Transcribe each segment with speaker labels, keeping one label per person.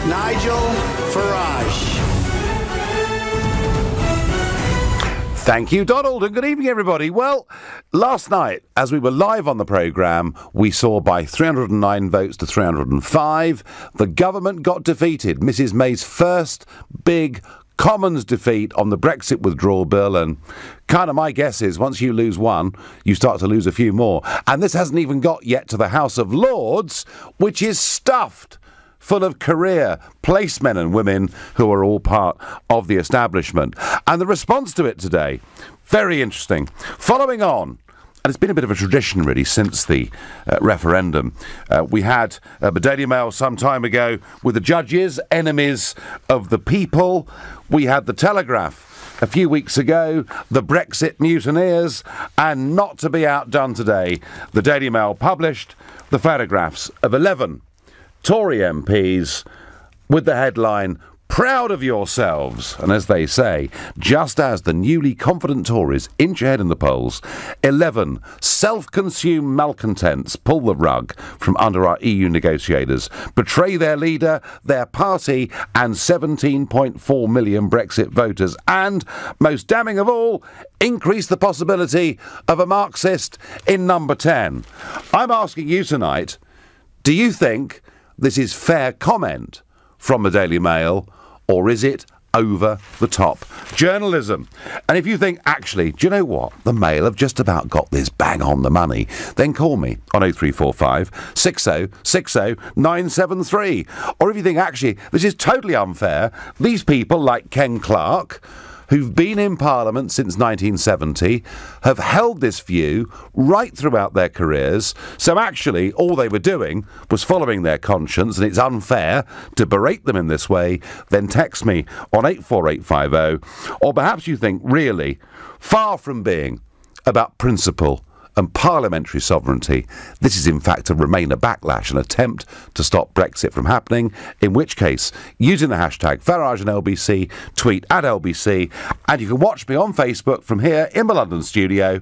Speaker 1: Nigel Farage.
Speaker 2: Thank you, Donald, and good evening, everybody. Well, last night, as we were live on the programme, we saw by 309 votes to 305, the government got defeated. Mrs May's first big Commons defeat on the Brexit withdrawal bill, and kind of my guess is once you lose one, you start to lose a few more. And this hasn't even got yet to the House of Lords, which is stuffed full of career placemen and women who are all part of the establishment. And the response to it today, very interesting. Following on, and it's been a bit of a tradition really since the referendum, we had the Daily Mail some time ago with the judges, enemies of the people. We had the Telegraph a few weeks ago, the Brexit mutineers, and not to be outdone today, the Daily Mail published the photographs of 11 Tory MPs with the headline, "Proud of yourselves." And as they say, just as the newly confident Tories inch ahead in the polls, 11 self-consumed malcontents pull the rug from under our EU negotiators, betray their leader, their party, and 17.4 million Brexit voters, and, most damning of all, increase the possibility of a Marxist in number 10. I'm asking you tonight, do you think this is fair comment from the Daily Mail, or is it over the top journalism? And if you think, actually, do you know what? The Mail have just about got this bang on the money, then call me on 0345 60 60 973. Or if you think, actually, this is totally unfair, these people like Ken Clarke, who've been in Parliament since 1970, have held this view right throughout their careers. So actually, all they were doing was following their conscience, and it's unfair to berate them in this way. Then text me on 84850. Or perhaps you think, really, far from being about principle and parliamentary sovereignty, this is in fact a Remainer backlash, an attempt to stop Brexit from happening, in which case, using the hashtag Farage and LBC, tweet at LBC, and you can watch me on Facebook from here in the London studio,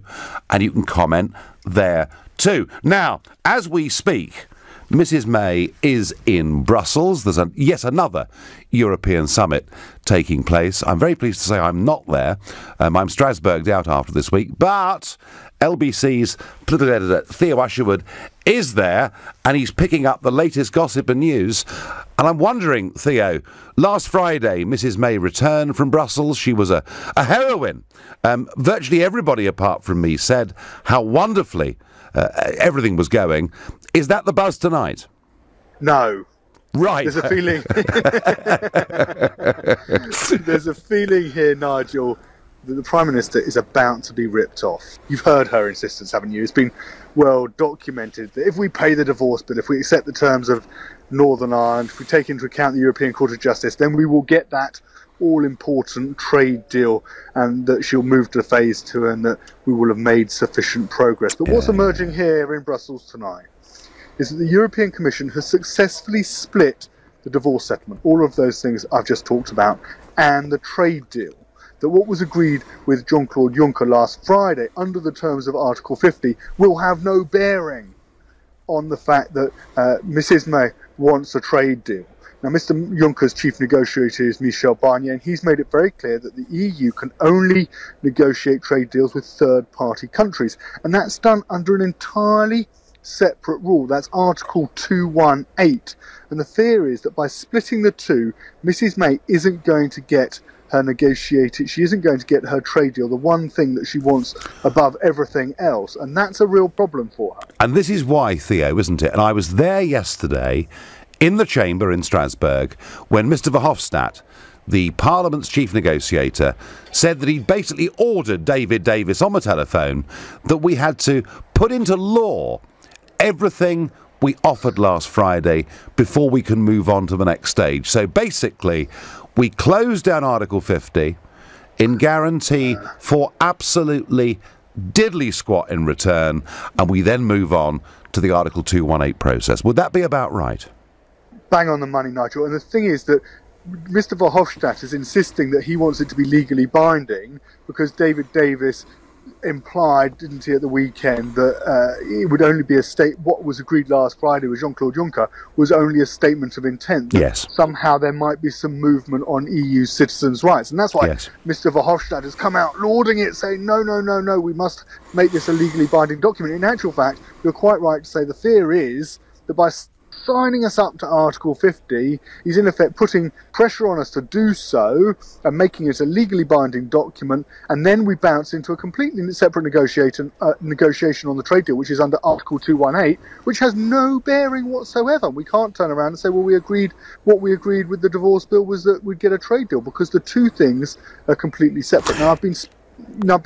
Speaker 2: and you can comment there too. Now, as we speak, Mrs May is in Brussels. There's yet another European summit taking place. I'm very pleased to say I'm not there. I'm Strasbourged out after this week, but LBC's political editor Theo Usherwood is there, and he's picking up the latest gossip and news. And I'm wondering, Theo, last Friday Mrs May returned from Brussels. She was a heroine. Virtually everybody apart from me said how wonderfully everything was going. Is that the buzz tonight?
Speaker 3: No.
Speaker 2: Right.
Speaker 3: There's a feeling. There's a feeling here, Nigel, that the Prime Minister is about to be ripped off. You've heard her insistence, haven't you? It's been well documented that if we pay the divorce bill, if we accept the terms of Northern Ireland, if we take into account the European Court of Justice, then we will get that all-important trade deal, and that she'll move to phase 2, and that we will have made sufficient progress. But what's emerging here in Brussels tonight is that the European Commission has successfully split the divorce settlement, all of those things I've just talked about, and the trade deal. That what was agreed with Jean-Claude Juncker last Friday under the terms of Article 50 will have no bearing on the fact that Mrs May wants a trade deal. Now, Mr Juncker's chief negotiator is Michel Barnier, and he's made it very clear that the EU can only negotiate trade deals with third-party countries, and that's done under an entirely separate rule. That's Article 218. And the fear is that by splitting the two, Mrs May isn't going to get her negotiated, she isn't going to get her trade deal, the one thing that she wants above everything else. And that's a real problem for her.
Speaker 2: And this is why, Theo, isn't it? And I was there yesterday in the chamber in Strasbourg when Mr Verhofstadt, the Parliament's chief negotiator, said that he'd basically ordered David Davis on the telephone that we had to put into law everything we offered last Friday before we can move on to the next stage. So basically, we close down Article 50 in guarantee for absolutely diddly squat in return, and we then move on to the Article 218 process. Would that be about right?
Speaker 3: Bang on the money, Nigel. And the thing is that Mr Verhofstadt is insisting that he wants it to be legally binding because David Davis implied, didn't he, at the weekend, that it would only be what was agreed last Friday with Jean-Claude Juncker was only a statement of intent.
Speaker 2: Yes.
Speaker 3: Somehow there might be some movement on EU citizens' rights. And that's why Mr. Verhofstadt has come out lauding it, saying, no, we must make this a legally binding document. In actual fact, you're quite right to say the fear is that by signing us up to Article 50, he's in effect putting pressure on us to do so and making it a legally binding document, and then we bounce into a completely separate negotiation on the trade deal, which is under Article 218, which has no bearing whatsoever. We can't turn around and say, well, what we agreed with the divorce bill was that we'd get a trade deal, because the two things are completely separate. Now, I've been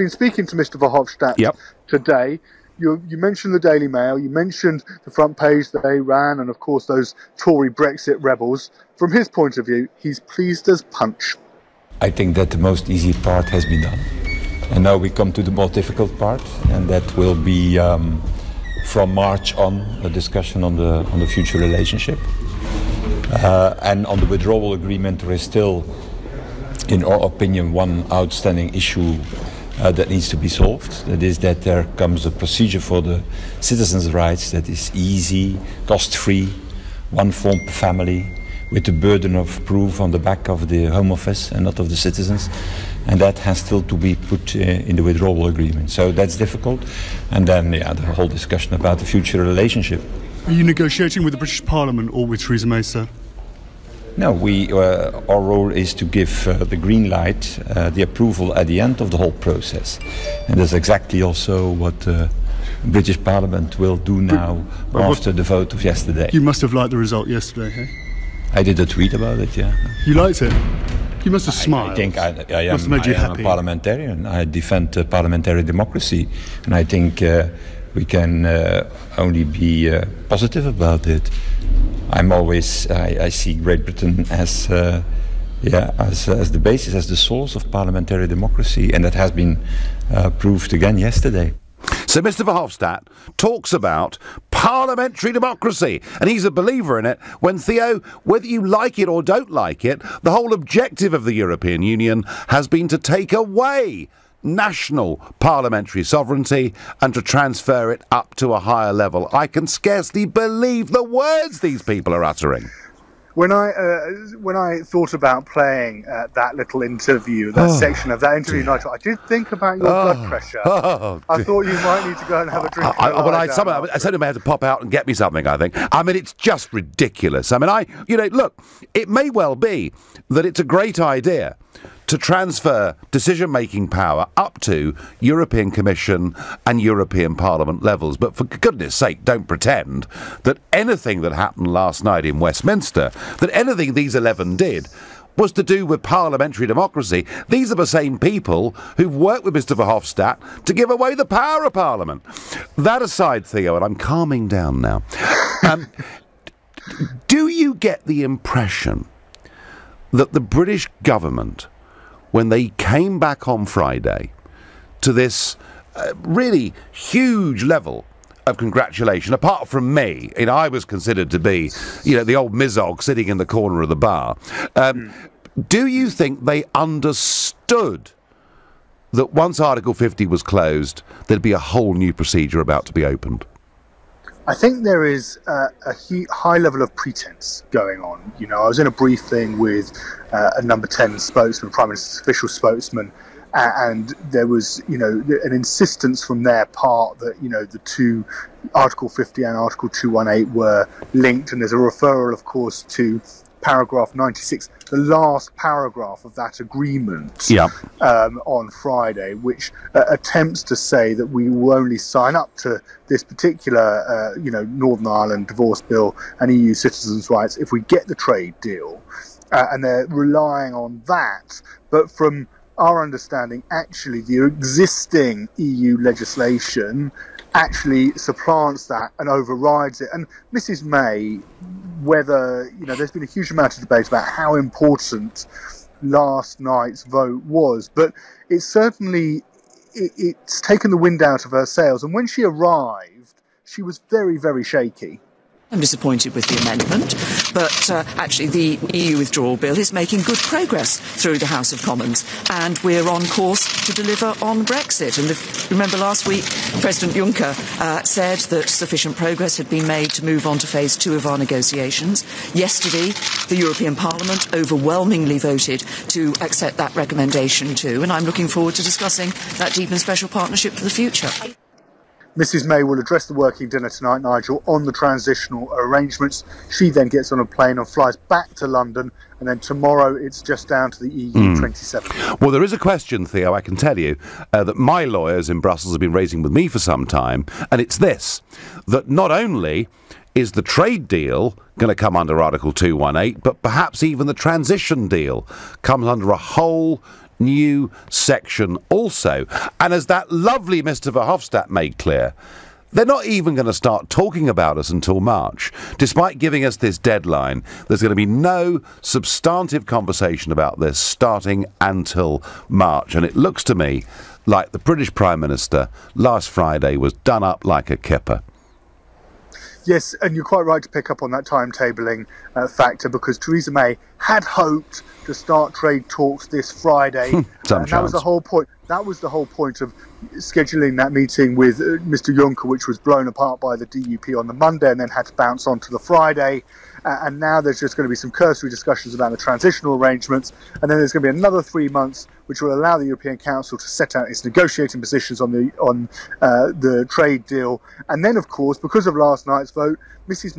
Speaker 3: speaking to Mr. Verhofstadt today. You mentioned the Daily Mail, you mentioned the front page that they ran, and of course those Tory Brexit rebels. From his point of view, he's pleased as punch.
Speaker 4: I think that the most easy part has been done. And now we come to the more difficult part, and that will be from March on a discussion on the future relationship. And on the withdrawal agreement, there is still, in our opinion, one outstanding issue that needs to be solved. That is that there comes a procedure for the citizens' rights that is easy, cost-free, one form per family, with the burden of proof on the back of the Home Office and not of the citizens. And that has still to be put in the withdrawal agreement. So that's difficult. And then, the whole discussion about the future relationship.
Speaker 5: Are you negotiating with the British Parliament or with Theresa May, sir?
Speaker 4: No, our role is to give the green light, the approval at the end of the whole process. And that's exactly also what the British Parliament will do now after the vote of yesterday.
Speaker 5: You must have liked the result yesterday, hey?
Speaker 4: I did a tweet about it, yeah.
Speaker 5: You liked it? You must have smiled.
Speaker 4: I think I am a parliamentarian. I defend parliamentary democracy. And I think we can only be positive about it. I see Great Britain as the basis, as the source of parliamentary democracy, and that has been proved again yesterday.
Speaker 2: So Mr. Verhofstadt talks about parliamentary democracy, and he's a believer in it, when, Theo, whether you like it or don't like it, the whole objective of the European Union has been to take away national parliamentary sovereignty and to transfer it up to a higher level. I can scarcely believe the words these people are uttering.
Speaker 3: When I thought about playing that little interview, that section of that interview, Nigel, I did think about your blood pressure. I thought you might need to go and have a drink.
Speaker 2: I said I had to pop out and get me something, I think. I mean, it's just ridiculous. I mean, look, it may well be that it's a great idea to transfer decision-making power up to European Commission and European Parliament levels. But for goodness sake, don't pretend that anything that happened last night in Westminster, that anything these 11 did, was to do with parliamentary democracy. These are the same people who've worked with Mr. Verhofstadt to give away the power of Parliament. That aside, Theo, and I'm calming down now, do you get the impression that the British government, when they came back on Friday to this really huge level of congratulation, apart from me, I was considered to be, the old Mizog sitting in the corner of the bar, do you think they understood that once Article 50 was closed, there'd be a whole new procedure about to be opened?
Speaker 3: I think there is a high level of pretense going on. I was in a briefing with a number 10 spokesman, Prime Minister's official spokesman, and there was, an insistence from their part that, the two, Article 50 and Article 218, were linked, and there's a referral, of course, to paragraph 96, the last paragraph of that agreement on Friday, which attempts to say that we will only sign up to this particular, Northern Ireland divorce bill and EU citizens' rights if we get the trade deal. And they're relying on that. But from our understanding, actually, the existing EU legislation actually supplants that and overrides it. And Mrs. May, whether, there's been a huge amount of debate about how important last night's vote was, but it's certainly, it's taken the wind out of her sails. And when she arrived, she was very, very shaky.
Speaker 6: I'm disappointed with the amendment. But actually, the EU withdrawal bill is making good progress through the House of Commons, and we're on course to deliver on Brexit. And remember last week, President Juncker said that sufficient progress had been made to move on to phase 2 of our negotiations. Yesterday, the European Parliament overwhelmingly voted to accept that recommendation too, and I'm looking forward to discussing that deep and special partnership for the future.
Speaker 3: Mrs May will address the working dinner tonight, Nigel, on the transitional arrangements. She then gets on a plane and flies back to London, and then tomorrow it's just down to the EU 27.
Speaker 2: Well, there is a question, Theo, I can tell you, that my lawyers in Brussels have been raising with me for some time, and it's this, that not only is the trade deal going to come under Article 218, but perhaps even the transition deal comes under a whole new section also. And as that lovely Mr Verhofstadt made clear, they're not even going to start talking about us until March. Despite giving us this deadline, there's going to be no substantive conversation about this starting until March. And it looks to me like the British Prime Minister last Friday was done up like a kipper.
Speaker 3: Yes, and you're quite right to pick up on that timetabling factor, because Theresa May had hoped to start trade talks this Friday. And that was the whole point. That was the whole point of scheduling that meeting with Mr Juncker, which was blown apart by the DUP on the Monday and then had to bounce on to the Friday. And now there's just going to be some cursory discussions about the transitional arrangements. And then there's going to be another 3 months, which will allow the European Council to set out its negotiating positions on the trade deal. And then, of course, because of last night's vote, Mrs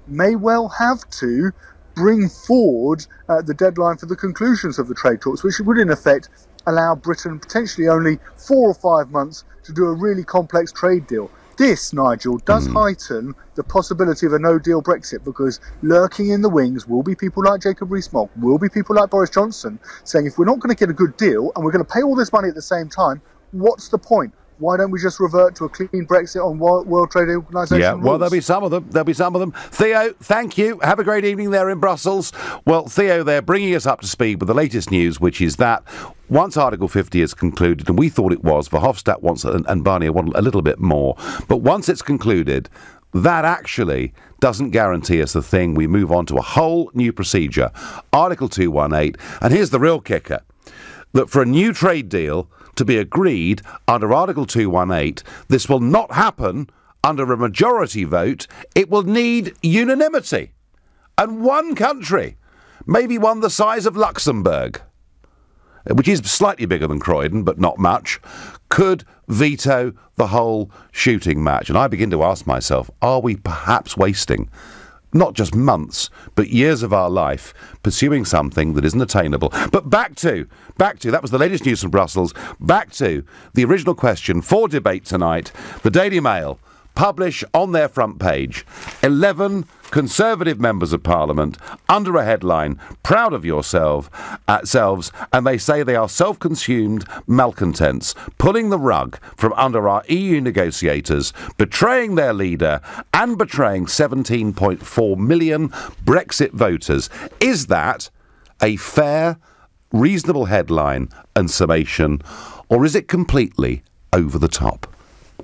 Speaker 3: may well have to bring forward the deadline for the conclusions of the trade talks, which would in effect allow Britain potentially only 4 or 5 months to do a really complex trade deal. This, Nigel, does heighten the possibility of a no-deal Brexit, because lurking in the wings will be people like Jacob Rees-Mogg, will be people like Boris Johnson, saying if we're not going to get a good deal and we're going to pay all this money at the same time, what's the point? Why don't we just revert to a clean Brexit on World Trade Organization rules?
Speaker 2: Well, there'll be some of them. There'll be some of them. Theo, thank you. Have a great evening there in Brussels. Well, Theo, they're bringing us up to speed with the latest news, which is that once Article 50 is concluded, and we thought it was, Verhofstadt wants and Barnier want a little bit more, but once it's concluded, that actually doesn't guarantee us the thing. We move on to a whole new procedure, Article 218, and here's the real kicker, that for a new trade deal to be agreed under Article 218, this will not happen under a majority vote. It will need unanimity. And one country, maybe one the size of Luxembourg, which is slightly bigger than Croydon, but not much, could veto the whole shooting match. And I begin to ask myself, are we perhaps wasting not just months, but years of our life pursuing something that isn't attainable? But back to, that was the latest news from Brussels, back to the original question for debate tonight. The Daily Mail publish on their front page 11 Conservative members of Parliament under a headline, proud of yourselves, and they say they are self-consumed malcontents, pulling the rug from under our EU negotiators, betraying their leader and betraying 17.4 million Brexit voters. Is that a fair, reasonable headline and summation, or is it completely over the top?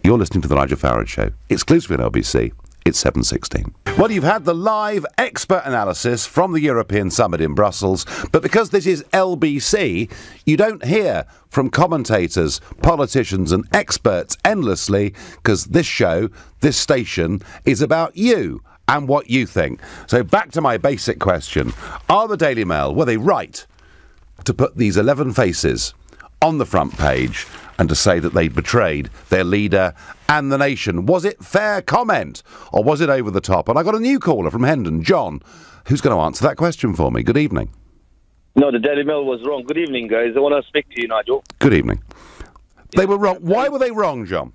Speaker 2: You're listening to The Nigel Farage Show, exclusively on LBC. It's 7:16. Well, you've had the live expert analysis from the European Summit in Brussels, but because this is LBC, you don't hear from commentators, politicians and experts endlessly, because this show, this station, is about you and what you think. So back to my basic question. Are the Daily Mail, were they right to put these 11 faces on the front page and to say that they betrayed their leader and the nation? Was it fair comment, or was it over the top? And I got a new caller from Hendon, John, who's going to answer that question for me. Good evening.
Speaker 7: No, the Daily Mail was wrong. Good evening, guys. I want to speak to you, Nigel.
Speaker 2: Good evening. They were wrong. Why were they wrong, John?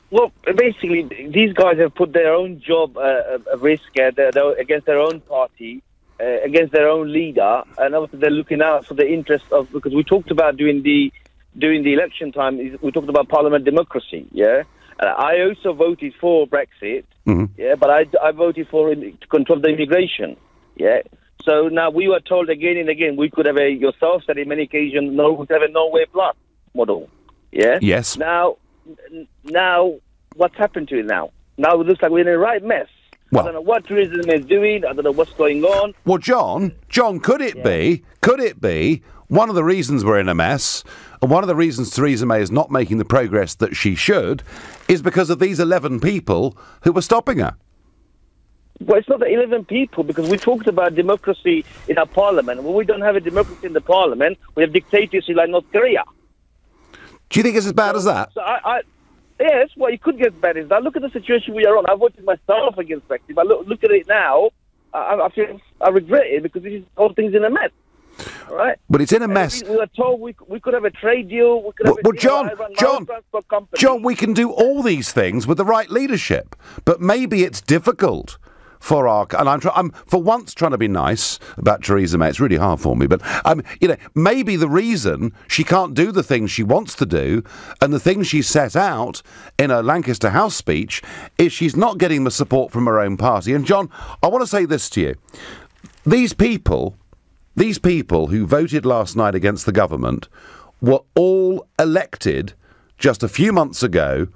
Speaker 7: Well, basically, these guys have put their own job at risk against their own party, against their own leader, and obviously they're looking out for the interest of, because we talked about during the election time, we talked about parliament democracy, yeah? I also voted for Brexit, yeah, but I voted for to control the immigration, yeah? So now we were told again and again, we could have yourself said in many occasions, no, we could have a Norway Plus model, yeah?
Speaker 2: Yes.
Speaker 7: Now, what's happened to it now? Now it looks like we're in a right mess.
Speaker 2: Well,
Speaker 7: I don't know what Theresa May is doing. I don't know what's going on.
Speaker 2: Well, John, could it be one of the reasons we're in a mess, and one of the reasons Theresa May is not making the progress that she should, is because of these 11 people who were stopping her?
Speaker 7: Well, it's not the 11 people, because we talked about democracy in our parliament. When we don't have a democracy in the parliament, we have dictatorship like North Korea.
Speaker 2: Do you think it's as bad as that?
Speaker 7: So yes, well, it could get better. Now, look at the situation we are on. I voted myself against Brexit, but look at it now. I regret it, because this is all things in a mess. All right?
Speaker 2: But it's in a mess.
Speaker 7: We were told we could have a trade deal. We could have
Speaker 2: John, we can do all these things with the right leadership. But maybe it's difficult for our... And I'm for once trying to be nice about Theresa May. It's really hard for me. But, maybe the reason she can't do the things she wants to do and the things she set out in her Lancaster House speech is she's not getting the support from her own party. And, John, I want to say this to you. These people who voted last night against the government were all elected just a few months ago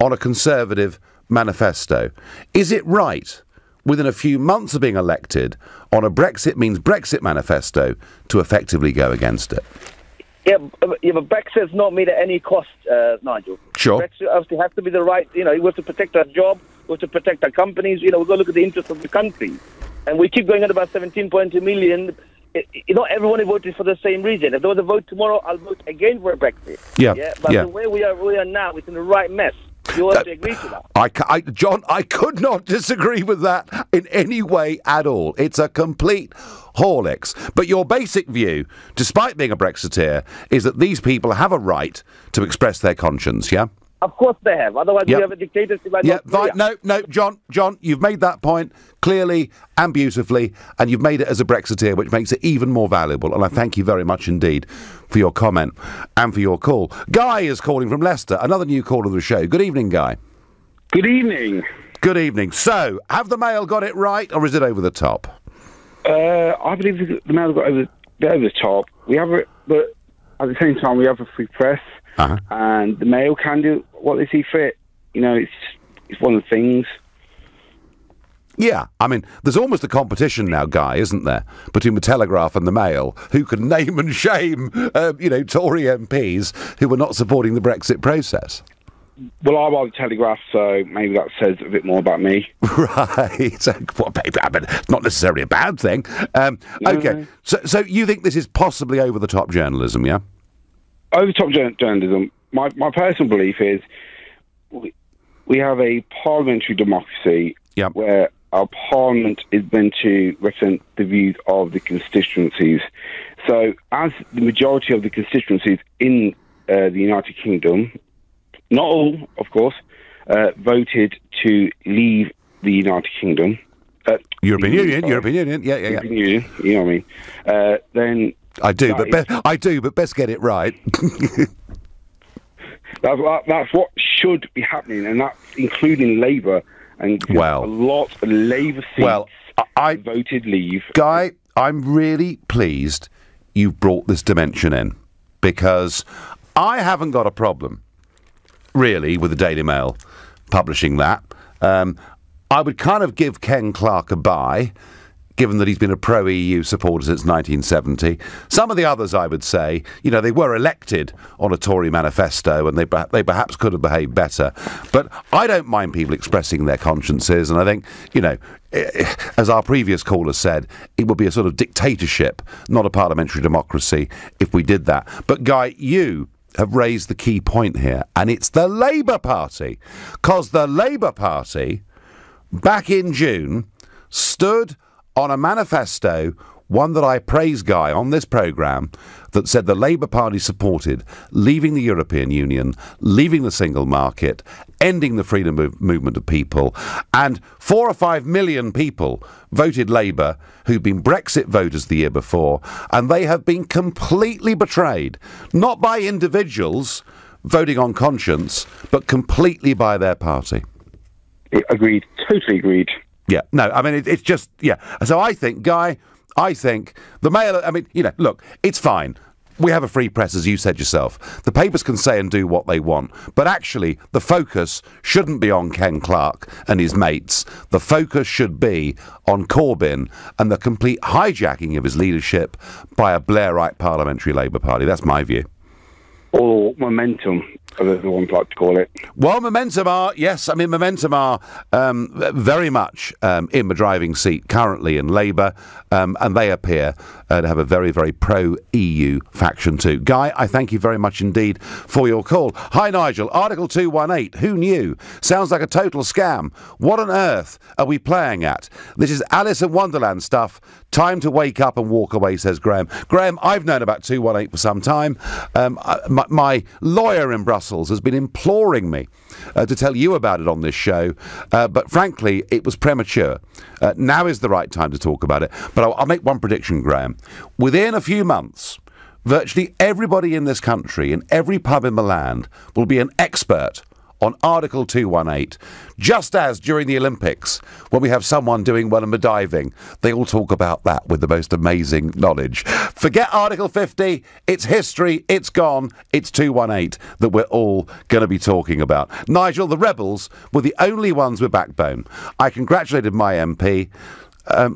Speaker 2: on a Conservative manifesto. Is it right, within a few months of being elected, on a Brexit means Brexit manifesto, to effectively go against it?
Speaker 7: Yeah, but Brexit's not made at any cost, Nigel.
Speaker 2: Sure.
Speaker 7: Brexit obviously has to be the right, we have to protect our job, we have to protect our companies, we've got to look at the interests of the country. And we keep going on about 17.2 million. Not everyone voted for the same reason. If there was a vote tomorrow, I'll vote again for a Brexit. But the way we are now, it's in the right mess. You have to agree to that.
Speaker 2: John, I could not disagree with that in any way at all. It's a complete Horlicks. But your basic view, despite being a Brexiteer, is that these people have a right to express their conscience, yeah?
Speaker 7: Of course they have. Otherwise, we have a dictatorship like North Korea.
Speaker 2: No, John, you've made that point clearly and beautifully, and you've made it as a Brexiteer, which makes it even more valuable. And I thank you very much indeed for your comment and for your call. Guy is calling from Leicester, another new caller of the show. Good evening, Guy.
Speaker 8: Good evening.
Speaker 2: Good evening. So, have the Mail got it right, or is it over the top?
Speaker 8: I believe the Mail got over the top. We have it, but at the same time, we have a free press. And the Mail can do what they see fit. It's one of the things.
Speaker 2: Yeah, I mean, there's almost a competition now, Guy, isn't there, between the Telegraph and the Mail, who can name and shame, Tory MPs who were not supporting the Brexit process.
Speaker 8: Well, I like the Telegraph, so maybe that says a bit more about me.
Speaker 2: Right. Well, I mean, it's not necessarily a bad thing. Okay, so you think this is possibly over-the-top journalism, yeah?
Speaker 8: Over-the-top journalism. My personal belief is we have a parliamentary democracy where our parliament is meant to represent the views of the constituencies. So as the majority of the constituencies in the United Kingdom, not all, of course, voted to leave the United Kingdom.
Speaker 2: European Union, yeah.
Speaker 8: European Union, you know what I mean. Then...
Speaker 2: I do, but best get it right.
Speaker 8: That's what should be happening, and that's including Labour. And a lot of Labour seats voted leave.
Speaker 2: Guy, I'm really pleased you've brought this dimension in, because I haven't got a problem, really, with the Daily Mail publishing that. I would kind of give Ken Clarke a bye, given that he's been a pro-EU supporter since 1970. Some of the others, I would say, they were elected on a Tory manifesto, and they perhaps could have behaved better. But I don't mind people expressing their consciences, and I think, as our previous caller said, it would be a sort of dictatorship, not a parliamentary democracy, if we did that. But, Guy, you have raised the key point here, and it's the Labour Party. Because the Labour Party, back in June, stood on a manifesto, one that I praise, Guy, on this programme, that said the Labour Party supported leaving the European Union, leaving the single market, ending the freedom movement of people, and 4 or 5 million people voted Labour who'd been Brexit voters the year before, and they have been completely betrayed, not by individuals voting on conscience, but completely by their party.
Speaker 8: Agreed. Totally agreed.
Speaker 2: Yeah, no, I mean, it's just, yeah. So I think, Guy, the Mail, I mean, look, it's fine. we have a free press, as you said yourself. The papers can say and do what they want, but actually the focus shouldn't be on Ken Clarke and his mates. The focus should be on Corbyn and the complete hijacking of his leadership by a Blairite parliamentary Labour Party. That's my view.
Speaker 8: Or momentum, as everyone like to call it.
Speaker 2: Well, Momentum are very much in the driving seat currently in Labour, and they appear to have a very, very pro-EU faction too. Guy, I thank you very much indeed for your call. Hi, Nigel. Article 218, who knew? Sounds like a total scam. What on earth are we playing at? This is Alice in Wonderland stuff. Time to wake up and walk away, says Graham. Graham, I've known about 218 for some time. My lawyer in Brussels has been imploring me to tell you about it on this show, but frankly, it was premature. Now is the right time to talk about it. But I'll make one prediction, Graham. Within a few months, virtually everybody in this country, in every pub in the land, will be an expert on Article 218, just as during the Olympics, when we have someone doing well in the diving, they all talk about that with the most amazing knowledge. Forget Article 50, it's history, it's gone, it's 218 that we're all going to be talking about. Nigel, the rebels were the only ones with backbone. I congratulated my MP,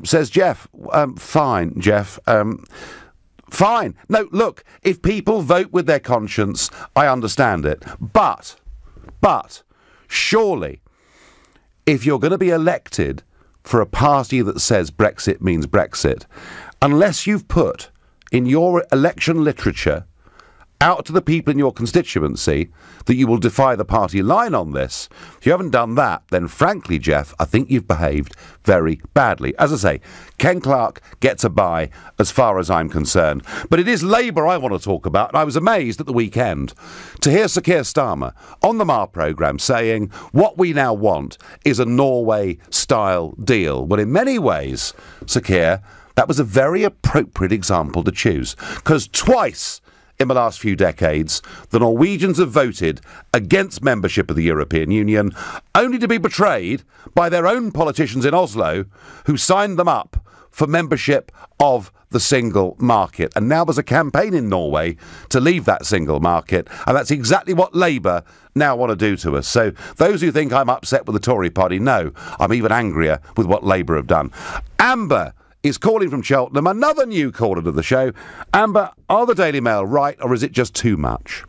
Speaker 2: says Jeff. Fine, Jeff. Fine. No, look, if people vote with their conscience, I understand it. But surely, if you're going to be elected for a party that says Brexit means Brexit, unless you've put in your election literature out to the people in your constituency that you will defy the party line on this, if you haven't done that, then frankly, Jeff, I think you've behaved very badly. As I say, Ken Clarke gets a bye as far as I'm concerned. But it is Labour I want to talk about, and I was amazed at the weekend to hear Sir Keir Starmer on the Mar programme saying what we now want is a Norway-style deal. Well, in many ways, Sir Keir, that was a very appropriate example to choose, because twice in the last few decades, the Norwegians have voted against membership of the European Union, only to be betrayed by their own politicians in Oslo, who signed them up for membership of the single market. And now there's a campaign in Norway to leave that single market, and that's exactly what Labour now want to do to us. So those who think I'm upset with the Tory party, no, I'm even angrier with what Labour have done. Amber is calling from Cheltenham, another new caller to the show. Amber, are the Daily Mail right, or is it just too much?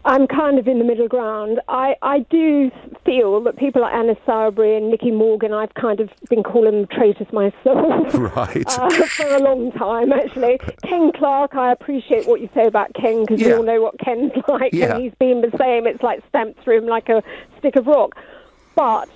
Speaker 9: I'm kind of in the middle ground. I do feel that people like Anna Sowerby and Nicky Morgan, I've kind of been calling them traitors myself.
Speaker 2: Right.
Speaker 9: For a long time, actually. Ken Clarke, I appreciate what you say about Ken, because we all know what Ken's like, and he's been the same. It's like stamped through him like a stick of rock. But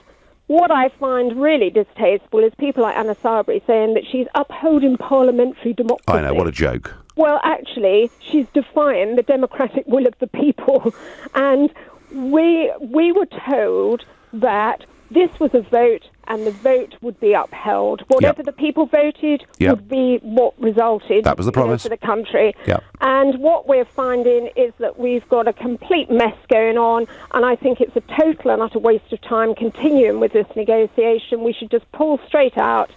Speaker 9: what I find really distasteful is people like Anna Sowerby saying that she's upholding parliamentary democracy.
Speaker 2: I know, what a joke.
Speaker 9: Well, actually, she's defying the democratic will of the people. And we were told that this was a vote and the vote would be upheld. Whatever the people voted would be what resulted.
Speaker 2: That was the promise.
Speaker 9: For the country.
Speaker 2: Yep.
Speaker 9: And what we're finding is that we've got a complete mess going on, and I think it's a total and utter waste of time continuing with this negotiation. We should just pull straight out.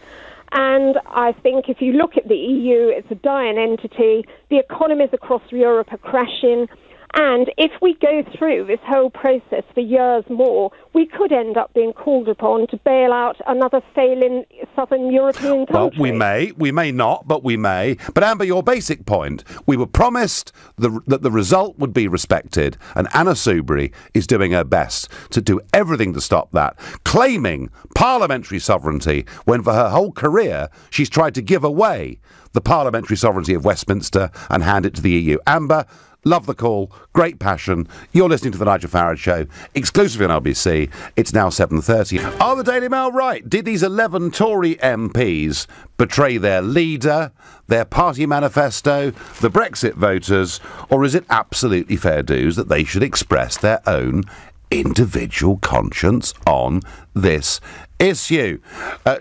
Speaker 9: And I think if you look at the EU, it's a dying entity. The economies across Europe are crashing. And if we go through this whole process for years more, we could end up being called upon to bail out another failing southern European country.
Speaker 2: Well, we may not, but we may. But Amber, your basic point, we were promised that the result would be respected, and Anna Sowerby is doing her best to do everything to stop that, claiming parliamentary sovereignty when for her whole career she's tried to give away the parliamentary sovereignty of Westminster and hand it to the EU. Amber, love the call, great passion. You're listening to The Nigel Farage Show, exclusively on LBC. It's now 7:30. Are the Daily Mail right? Did these 11 Tory MPs betray their leader, their party manifesto, the Brexit voters, or is it absolutely fair dues that they should express their own individual conscience on this issue.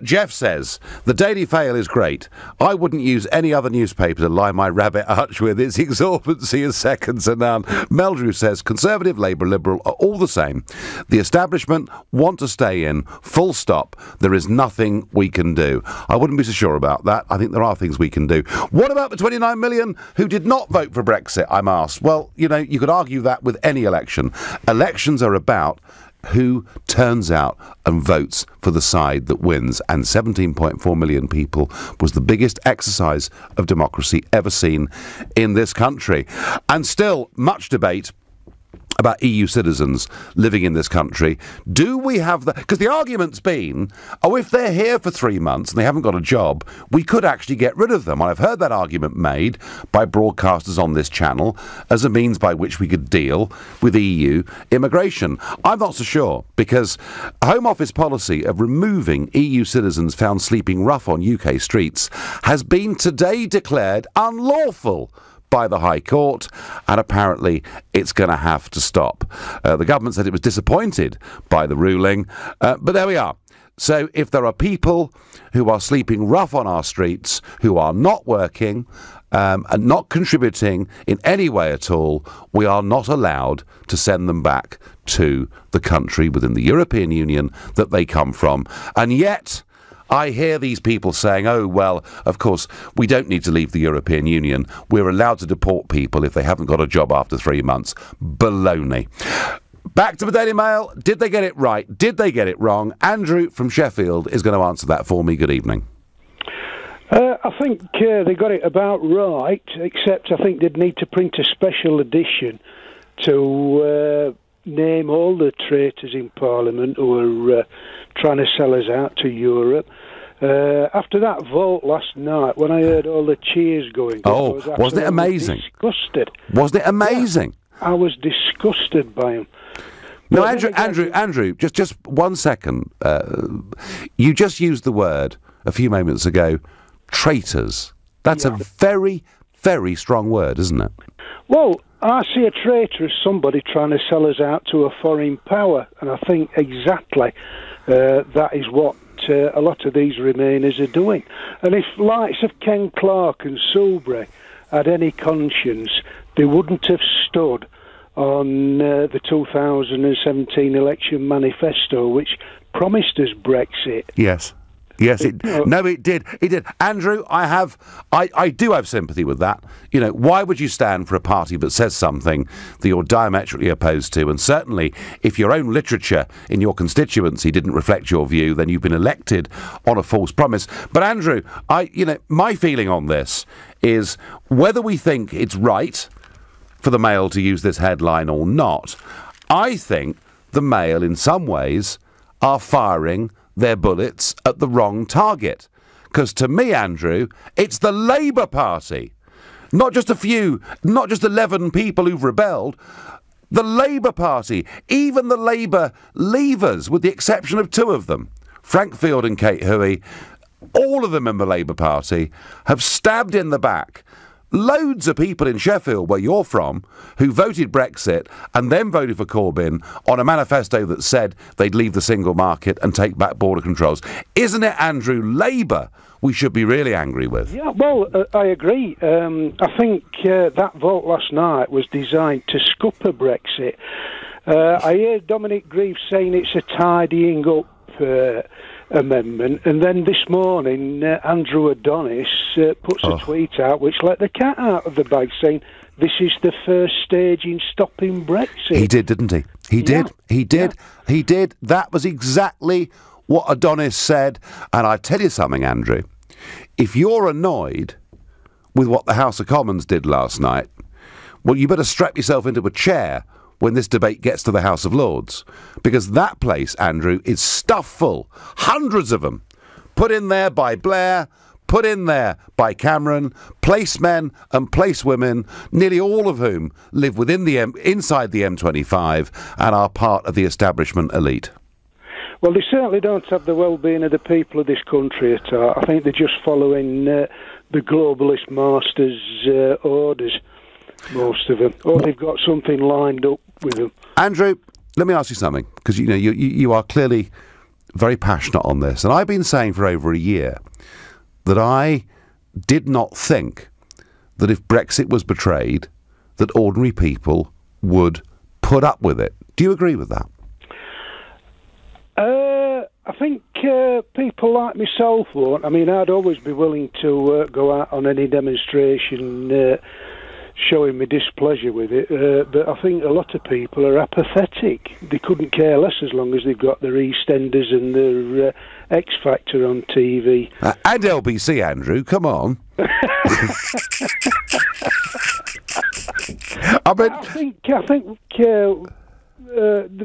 Speaker 2: Jeff says, the Daily Fail is great. I wouldn't use any other newspaper to lie my rabbit hutch with. Its exorbitancy is second to none. Meldrew says, Conservative, Labour, Liberal are all the same. The establishment want to stay in, full stop. There is nothing we can do. I wouldn't be so sure about that. I think there are things we can do. What about the 29 million who did not vote for Brexit, I'm asked? Well, you know, you could argue that with any election. Elections are about who turns out and votes for the side that wins, and 17.4 million people was the biggest exercise of democracy ever seen in this country. And still much debate about EU citizens living in this country. Do we have the... Because the argument's been, oh, if they're here for 3 months and they haven't got a job, we could actually get rid of them. And I've heard that argument made by broadcasters on this channel as a means by which we could deal with EU immigration. I'm not so sure, because a Home Office policy of removing EU citizens found sleeping rough on UK streets has been today declared unlawful by the High Court, and apparently it's going to have to stop. The government said it was disappointed by the ruling, but there we are. So if there are people who are sleeping rough on our streets, who are not working and not contributing in any way at all, we are not allowed to send them back to the country within the European Union that they come from. And yet I hear these people saying, oh, well, of course, we don't need to leave the European Union. We're allowed to deport people if they haven't got a job after 3 months. Baloney. Back to the Daily Mail. Did they get it right? Did they get it wrong? Andrew from Sheffield is going to answer that for me. Good evening.
Speaker 10: I think they got it about right, except I think they'd need to print a special edition to name all the traitors in Parliament who are trying to sell us out to Europe. After that vote last night, when I heard all the cheers going,
Speaker 2: wasn't it amazing?
Speaker 10: Disgusted.
Speaker 2: Wasn't it amazing?
Speaker 10: Yeah, I was disgusted by him.
Speaker 2: No, Andrew, just 1 second. You just used the word a few moments ago, traitors. That's a very, very strong word, isn't it?
Speaker 10: Well, I see a traitor as somebody trying to sell us out to a foreign power, and I think exactly that is what a lot of these Remainers are doing. And if likes of Ken Clarke and Soulbury had any conscience, they wouldn't have stood on the 2017 election manifesto, which promised us Brexit.
Speaker 2: Yes. Yes, it did. It did. Andrew, I do have sympathy with that. You know, why would you stand for a party that says something that you're diametrically opposed to? And certainly, if your own literature in your constituency didn't reflect your view, then you've been elected on a false promise. But Andrew, my feeling on this is whether we think it's right for the Mail to use this headline or not, I think the Mail, in some ways, are firing their bullets at the wrong target. Because to me, Andrew, it's the Labour Party. Not just 11 people who've rebelled. The Labour Party, even the Labour leavers, with the exception of 2 of them, Frank Field and Kate Hoey, all of them in the Labour Party, have stabbed in the back loads of people in Sheffield, where you're from, who voted Brexit and then voted for Corbyn on a manifesto that said they'd leave the single market and take back border controls. Isn't it, Andrew, Labour we should be really angry with?
Speaker 10: Yeah, well, I agree. I think that vote last night was designed to scupper Brexit. I heard Dominic Grieve saying it's a tidying up amendment, and then this morning Andrew Adonis puts a tweet out which let the cat out of the bag, saying this is the first stage in stopping Brexit.
Speaker 2: He did, didn't he? He did. That was exactly what Adonis said. And I tell you something, Andrew, if you're annoyed with what the House of Commons did last night, well, you better strap yourself into a chair when this debate gets to the House of Lords, because that place, Andrew, is stuffed full. Hundreds of them. Put in there by Blair, put in there by Cameron, placemen and placewomen, nearly all of whom live within inside the M25 and are part of the establishment elite.
Speaker 10: Well, they certainly don't have the well-being of the people of this country at all. I think they're just following the globalist masters' orders, most of them. Or they've got something lined up with them.
Speaker 2: Andrew, let me ask you something, because you are clearly very passionate on this, and I've been saying for over a year that I did not think that if Brexit was betrayed, that ordinary people would put up with it. Do you agree with that?
Speaker 10: I think people like myself won't. I mean, I'd always be willing to go out on any demonstration showing my displeasure with it, but I think a lot of people are apathetic. They couldn't care less as long as they've got their EastEnders and their X Factor on TV.
Speaker 2: And LBC, Andrew, come on.
Speaker 10: I think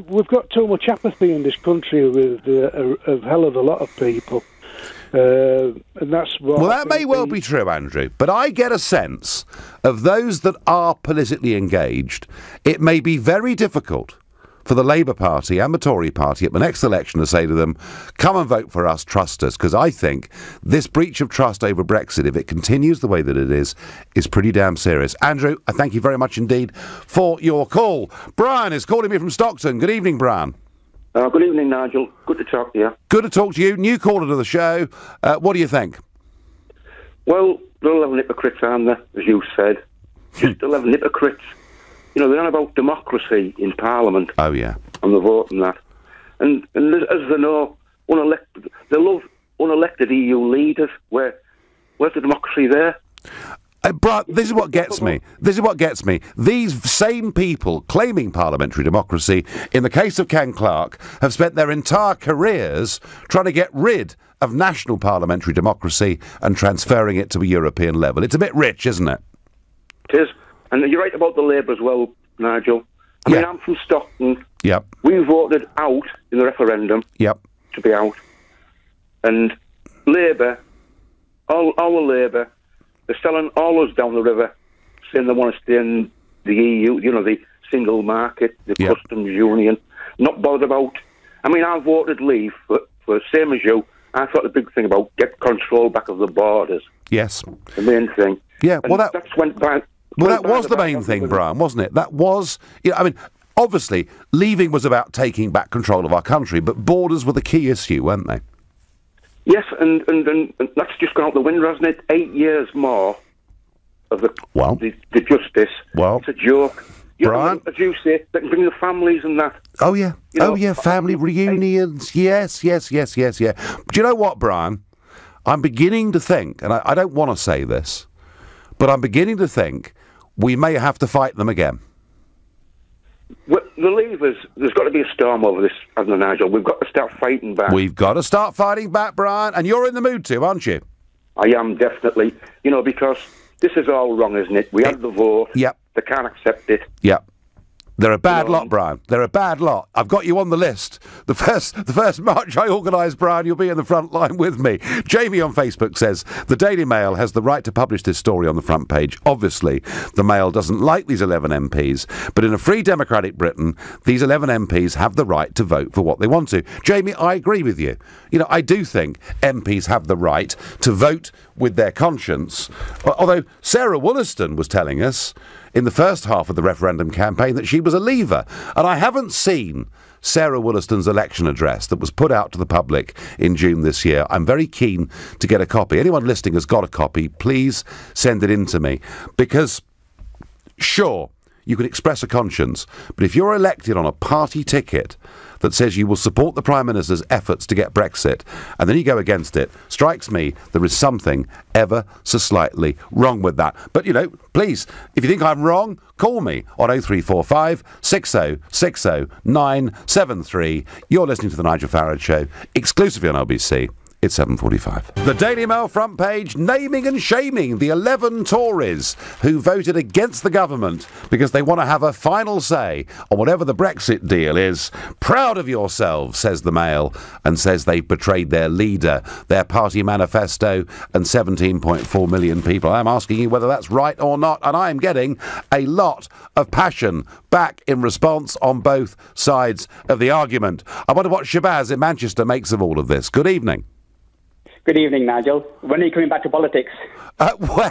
Speaker 10: we've got too much apathy in this country with a hell of a lot of people. And that's what.
Speaker 2: Well, that may well be true, Andrew, but I get a sense of those that are politically engaged, it may be very difficult for the Labour Party and the Tory Party at the next election to say to them, come and vote for us, trust us, because I think this breach of trust over Brexit, if it continues the way that it is pretty damn serious. Andrew, I thank you very much indeed for your call. Brian is calling me from Stockton. Good evening, Brian.
Speaker 11: Good evening, Nigel. Good to talk to you.
Speaker 2: Good to talk to you. New caller to the show. What do you think?
Speaker 11: Well, they're 11 hypocrites, aren't they, as you said? Just 11 hypocrites. You know, they're on about democracy in Parliament.
Speaker 2: Oh, yeah.
Speaker 11: And the vote and that. And as they know, they love unelected EU leaders. Where's the democracy there?
Speaker 2: Brian, this is what gets me. These same people claiming parliamentary democracy, in the case of Ken Clarke, have spent their entire careers trying to get rid of national parliamentary democracy and transferring it to a European level. It's a bit rich, isn't it?
Speaker 11: It is. And you're right about the Labour as well, Nigel. I mean, I'm from Stockton.
Speaker 2: Yep.
Speaker 11: We voted out in the referendum.
Speaker 2: Yep.
Speaker 11: To be out. And Labour, all our Labour, they're selling all us down the river, saying they want to stay in the EU, you know, the single market, the customs union. Not bothered about. I mean, I voted Leave for same as you. I thought the big thing about get control back of the borders.
Speaker 2: Yes.
Speaker 11: The main thing.
Speaker 2: Yeah, well,
Speaker 11: that's went by.
Speaker 2: Well, that was the main thing, Brian, wasn't it? That was, I mean, obviously, leaving was about taking back control of our country, but borders were the key issue, weren't they?
Speaker 11: Yes, and that's just gone out the window, hasn't it? 8 years more of the justice.
Speaker 2: Well,
Speaker 11: it's a joke.
Speaker 2: Brian,
Speaker 11: as you say, they can bring the families and that.
Speaker 2: Oh yeah, family reunions. Yes. But you know what, Brian? I'm beginning to think, and I don't want to say this, but I'm beginning to think we may have to fight them again.
Speaker 11: Well, the Leavers, there's got to be a storm over this, hasn't there, Nigel? We've got to start fighting back.
Speaker 2: We've got to start fighting back, Brian, and you're in the mood to, aren't you?
Speaker 11: I am, definitely. You know, because this is all wrong, isn't it? We had the vote.
Speaker 2: Yep.
Speaker 11: They can't accept it.
Speaker 2: Yep. They're a bad lot, Brian. They're a bad lot. I've got you on the list. The first march I organise, Brian, you'll be in the front line with me. Jamie on Facebook says, the Daily Mail has the right to publish this story on the front page. Obviously, the Mail doesn't like these 11 MPs, but in a free democratic Britain, these 11 MPs have the right to vote for what they want to. Jamie, I agree with you. You know, I do think MPs have the right to vote with their conscience. Although Sarah Wollaston was telling us in the first half of the referendum campaign that she was a Leaver. And I haven't seen Sarah Wollaston's election address that was put out to the public in June this year. I'm very keen to get a copy. Anyone listening has got a copy, please send it in to me. Because, sure, you can express a conscience, but if you're elected on a party ticket that says you will support the Prime Minister's efforts to get Brexit, and then you go against it, strikes me there is something ever so slightly wrong with that. But, you know, please, if you think I'm wrong, call me on 0345 60 60 973. You're listening to The Nigel Farage Show, exclusively on LBC. It's 7:45. The Daily Mail front page naming and shaming the 11 Tories who voted against the government because they want to have a final say on whatever the Brexit deal is. Proud of yourselves, says the Mail, and says they've betrayed their leader, their party manifesto, and 17.4 million people. I'm asking you whether that's right or not, and I'm getting a lot of passion back in response on both sides of the argument. I wonder what Shabazz in Manchester makes of all of this. Good evening.
Speaker 12: Good evening, Nigel. When are you coming back to politics?
Speaker 2: When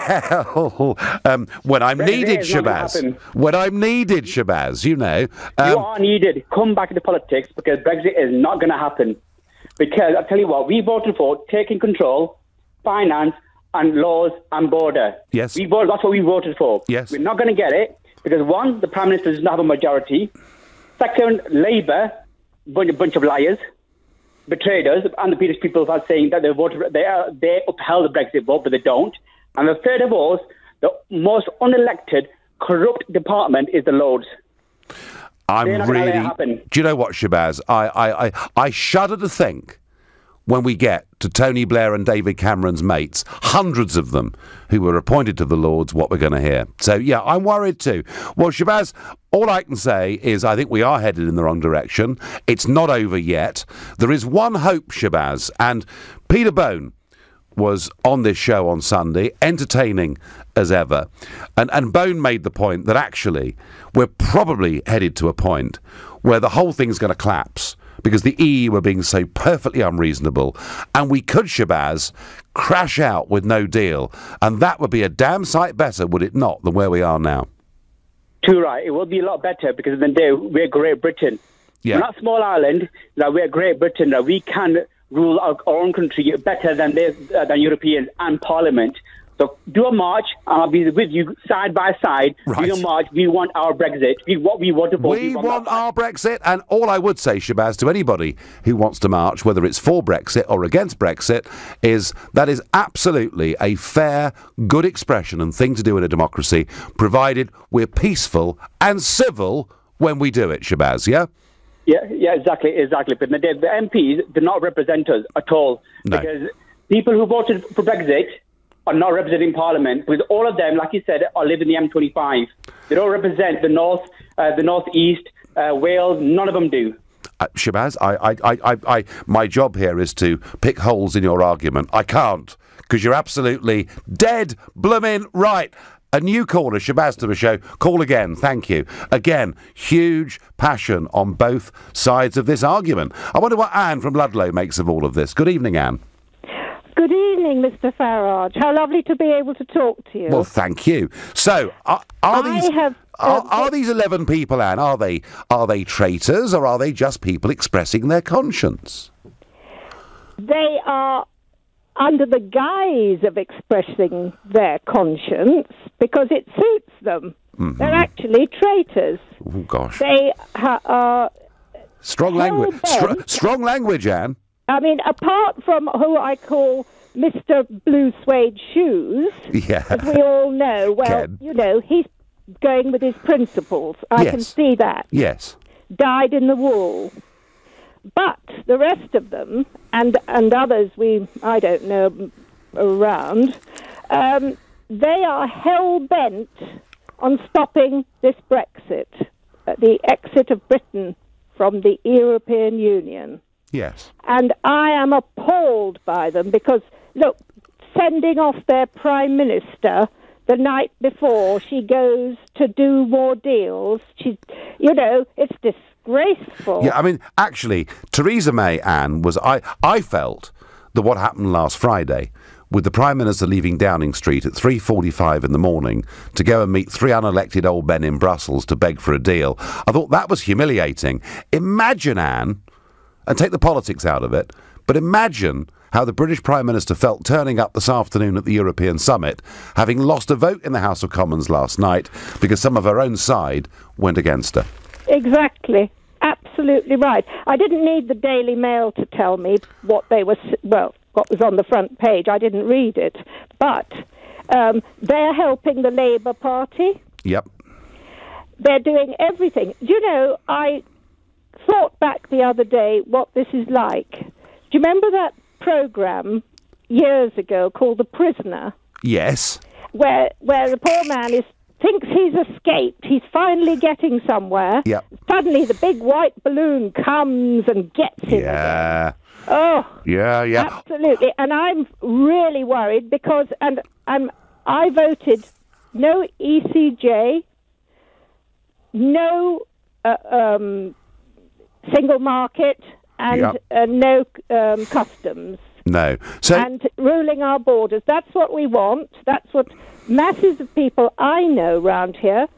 Speaker 2: I'm needed, Shabazz. When I'm needed, Shabazz, you know.
Speaker 12: You are needed. Come back into politics because Brexit is not going to happen. Because I tell you what, we voted for taking control, finance, and laws and border.
Speaker 2: Yes.
Speaker 12: That's what we voted for.
Speaker 2: Yes.
Speaker 12: We're not going to get it because, one, the Prime Minister does not have a majority. Second, Labour, bunch of liars, betrayed us, and the British people are saying that they upheld the Brexit vote, but they don't. And the third of all, the most unelected, corrupt department is the Lords.
Speaker 2: I'm really... Do you know what, Shabazz? I shudder to think when we get to Tony Blair and David Cameron's mates, hundreds of them who were appointed to the Lords, what we're going to hear. So, yeah, I'm worried too. Well, Shabazz, all I can say is I think we are headed in the wrong direction. It's not over yet. There is one hope, Shabazz, and Peter Bone was on this show on Sunday, entertaining as ever, and Bone made the point that actually we're probably headed to a point where the whole thing's going to collapse because the EU are being so perfectly unreasonable, and we could, Shabazz, crash out with no deal, and that would be a damn sight better, would it not, than where we are now?
Speaker 12: Too right. It will be a lot better because at the end of the day, we're Great Britain.
Speaker 2: Yeah.
Speaker 12: We're not a small island. We're Great Britain. We can rule our own country better than Europeans and Parliament. So do a march, and I'll be with you side by side.
Speaker 2: Right.
Speaker 12: Do a march. We want our Brexit. We want
Speaker 2: our Brexit, and all I would say, Shabazz, to anybody who wants to march, whether it's for Brexit or against Brexit, is that is absolutely a fair, good expression and thing to do in a democracy, provided we're peaceful and civil when we do it, Shabazz, yeah?
Speaker 12: Yeah, exactly. But the MPs do not represent us at all.
Speaker 2: No.
Speaker 12: Because people who voted for Brexit are not representing Parliament, because all of them, like you said, are living in the M25. They don't represent the North, the North East, Wales. None of them do.
Speaker 2: Shabazz, my job here is to pick holes in your argument. I can't, because you're absolutely dead blooming right. A new caller, Shabazz to the show. Call again, thank you. Again, huge passion on both sides of this argument. I wonder what Anne from Ludlow makes of all of this. Good evening, Anne.
Speaker 9: Good evening, Mr. Farage. How lovely to be able to talk to you.
Speaker 2: Well, thank you. So, are these 11 people, Anne, are they traitors, or are they just people expressing their conscience?
Speaker 9: They are under the guise of expressing their conscience because it suits them. Mm-hmm. They're actually traitors.
Speaker 2: Oh, gosh.
Speaker 9: They are...
Speaker 2: Strong language. Strong language, Anne.
Speaker 9: I mean, apart from who I call Mr. Blue Suede Shoes, as we all know, well,
Speaker 2: Ken.
Speaker 9: you know, he's going with his principles. I can see that.
Speaker 2: Yes.
Speaker 9: Dyed in the wool. But the rest of them, and others I don't know around, they are hell-bent on stopping this Brexit, the exit of Britain from the European Union.
Speaker 2: Yes.
Speaker 9: And I am appalled by them because, look, sending off their Prime Minister the night before she goes to do more deals, it's disgraceful.
Speaker 2: Yeah, I mean, actually, Theresa May, Anne, I felt that what happened last Friday with the Prime Minister leaving Downing Street at 3:45 in the morning to go and meet 3 unelected old men in Brussels to beg for a deal, I thought that was humiliating. Imagine, Anne, and take the politics out of it, but imagine how the British Prime Minister felt turning up this afternoon at the European Summit, having lost a vote in the House of Commons last night because some of her own side went against her.
Speaker 9: Exactly. Absolutely right. I didn't need the Daily Mail to tell me what was on the front page. I didn't read it. But they're helping the Labour Party.
Speaker 2: Yep.
Speaker 9: They're doing everything. You know, I thought back the other day what this is like. Do you remember that programme years ago called The Prisoner?
Speaker 2: Yes.
Speaker 9: Where the poor man thinks he's escaped. He's finally getting somewhere.
Speaker 2: Yep.
Speaker 9: Suddenly the big white balloon comes and gets him.
Speaker 2: Yeah.
Speaker 9: Again. Oh.
Speaker 2: Yeah.
Speaker 9: Absolutely. And I'm really worried because I voted no ECJ, no single market, and no customs.
Speaker 2: No.
Speaker 9: And ruling our borders. That's what we want. That's what masses of people I know round here,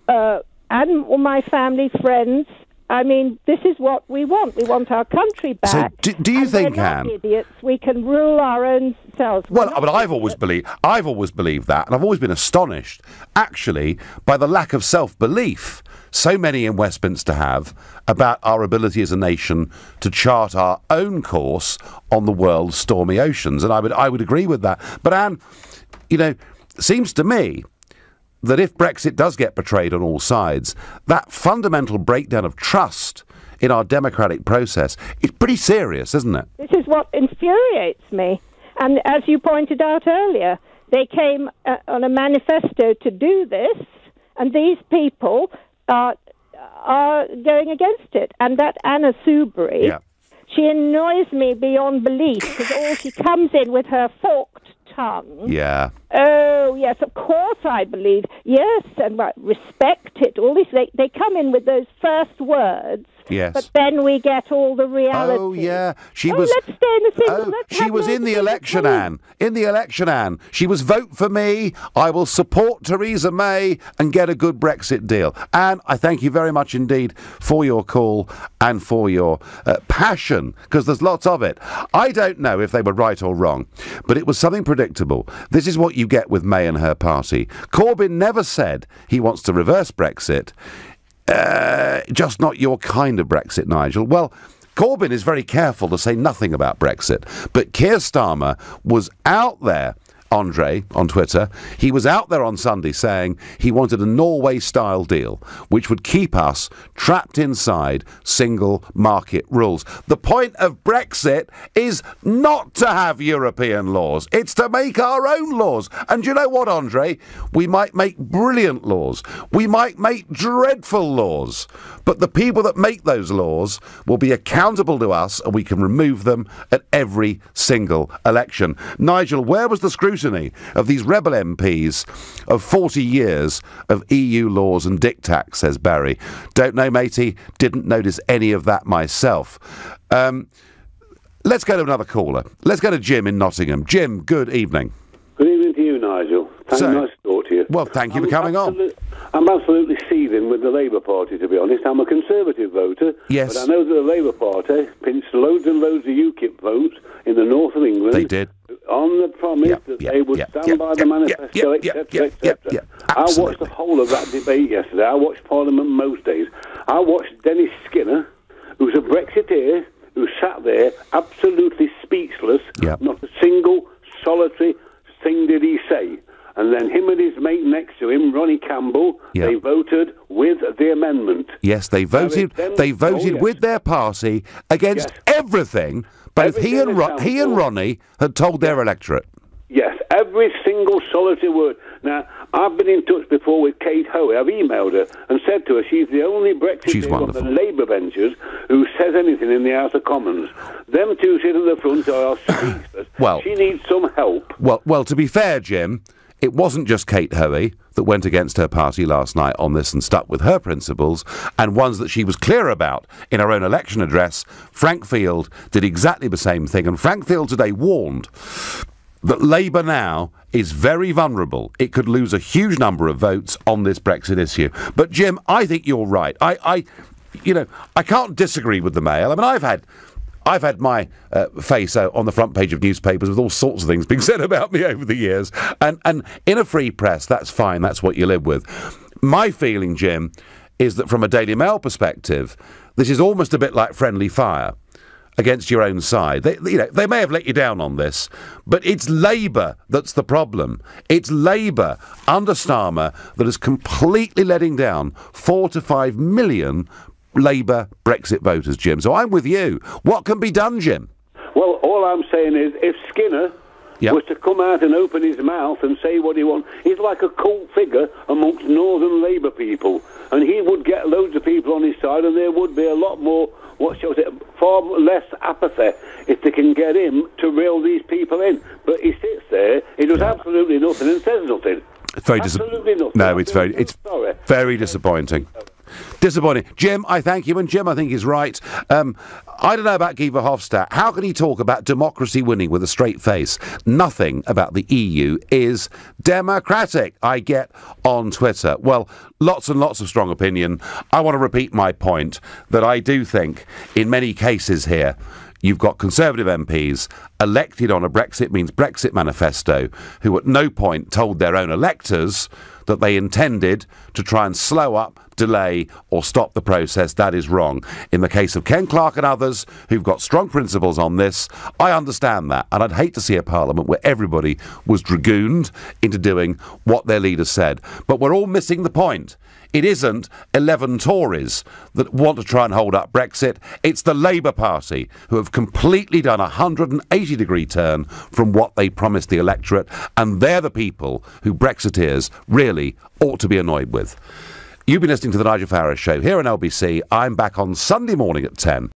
Speaker 9: and my family, friends, I mean, this is what we want. We want our country back.
Speaker 2: So do you think,
Speaker 9: we're not
Speaker 2: Anne?
Speaker 9: idiots. We can rule our own selves.
Speaker 2: Well, but I've always believed that, and I've always been astonished, actually, by the lack of self-belief so many in Westminster have about our ability as a nation to chart our own course on the world's stormy oceans. And I would agree with that. But Anne, you know, seems to me that if Brexit does get betrayed on all sides, that fundamental breakdown of trust in our democratic process is pretty serious, isn't it?
Speaker 9: This is what infuriates me. And as you pointed out earlier, they came on a manifesto to do this, and these people are going against it. And that Anna Soubry, she annoys me beyond belief, because she comes in with her forked tongue.
Speaker 2: Yeah.
Speaker 9: Oh, yes, of course I believe. Yes, and respect it. All these, they come in with those first words.
Speaker 2: Yes.
Speaker 9: But then we get all the reality.
Speaker 2: Oh, yeah.
Speaker 9: Let's stay in the single.
Speaker 2: She was in the election, Anne. In the election, Anne. She was vote for me. I will support Theresa May and get a good Brexit deal. Anne, I thank you very much indeed for your call and for your passion, because there's lots of it. I don't know if they were right or wrong, but it was something predictable. This is what you get with May and her party. Corbyn never said he wants to reverse Brexit. Just not your kind of Brexit, Nigel. Well, Corbyn is very careful to say nothing about Brexit, but Keir Starmer was out there, Andre, on Twitter, he was out there on Sunday saying he wanted a Norway-style deal, which would keep us trapped inside single market rules. The point of Brexit is not to have European laws. It's to make our own laws. And you know what, Andre? We might make brilliant laws. We might make dreadful laws. But the people that make those laws will be accountable to us, and we can remove them at every single election. Nigel, where was the scrutiny of these rebel MPs of 40 years of EU laws and diktats, says Barry. Don't know, matey. Didn't notice any of that myself. Let's go to another caller. Let's go to Jim in Nottingham. Jim, good evening.
Speaker 13: Good evening to you, Nigel. Nice to talk to you.
Speaker 2: Well, thank you for coming on.
Speaker 13: I'm absolutely seething with the Labour Party, to be honest. I'm a Conservative voter.
Speaker 2: Yes.
Speaker 13: But I know that the Labour Party pinched loads and loads of UKIP votes in the north of England.
Speaker 2: They did.
Speaker 13: On the promise that they would stand by the manifesto, etc., etc. I watched the whole of that debate yesterday. I watched Parliament most days. I watched Dennis Skinner, who's a Brexiteer, who sat there absolutely speechless. Not a single solitary thing did he say. And then him and his mate next to him, Ronnie Campbell, they voted with the amendment.
Speaker 2: Yes, they voted. They voted with their party against everything. Both he and Ronnie had told their electorate.
Speaker 13: Yes, every single solitary word. Now, I've been in touch before with Kate Hoey. I've emailed her and said to her she's the only Brexiteer on the Labour benches who says anything in the House of Commons. Them two sit at the front are speechless.
Speaker 2: Well,
Speaker 13: she needs some help.
Speaker 2: Well, to be fair, Jim, it wasn't just Kate Hoey that went against her party last night on this and stuck with her principles, and ones that she was clear about in her own election address. Frank Field did exactly the same thing, and Frank Field today warned that Labour now is very vulnerable. It could lose a huge number of votes on this Brexit issue. But Jim, I think you're right. I can't disagree with the Mail. I mean, I've had my face on the front page of newspapers with all sorts of things being said about me over the years. And in a free press, that's fine. That's what you live with. My feeling, Jim, is that from a Daily Mail perspective, this is almost a bit like friendly fire against your own side. They may have let you down on this, but it's Labour that's the problem. It's Labour under Starmer that is completely letting down 4 to 5 million Labour Brexit voters, Jim. So I'm with you. What can be done, Jim?
Speaker 13: Well, all I'm saying is if Skinner was to come out and open his mouth and say what he wants, he's like a cult figure amongst Northern Labour people. And he would get loads of people on his side, and there would be a lot more, far less apathy if they can get him to reel these people in. But he sits there, he does absolutely nothing and says nothing.
Speaker 2: It's very absolutely nothing. No, it's very disappointing. Disappointing. Jim, I thank you, and Jim, I think he's right. I don't know about Guy Verhofstadt. How can he talk about democracy winning with a straight face? Nothing about the EU is democratic, I get on Twitter. Well, lots and lots of strong opinion. I want to repeat my point that I do think, in many cases here, you've got Conservative MPs elected on a Brexit means Brexit manifesto who at no point told their own electors that they intended to try and slow up, delay or stop the process. That is wrong. In the case of Ken Clarke and others who've got strong principles on this, I understand that, and I'd hate to see a parliament where everybody was dragooned into doing what their leader said. But we're all missing the point. It isn't 11 Tories that want to try and hold up Brexit. It's the Labour Party who have completely done a 180-degree turn from what they promised the electorate, and they're the people who Brexiteers really ought to be annoyed with. You've been listening to The Nigel Farage Show here on LBC. I'm back on Sunday morning at 10.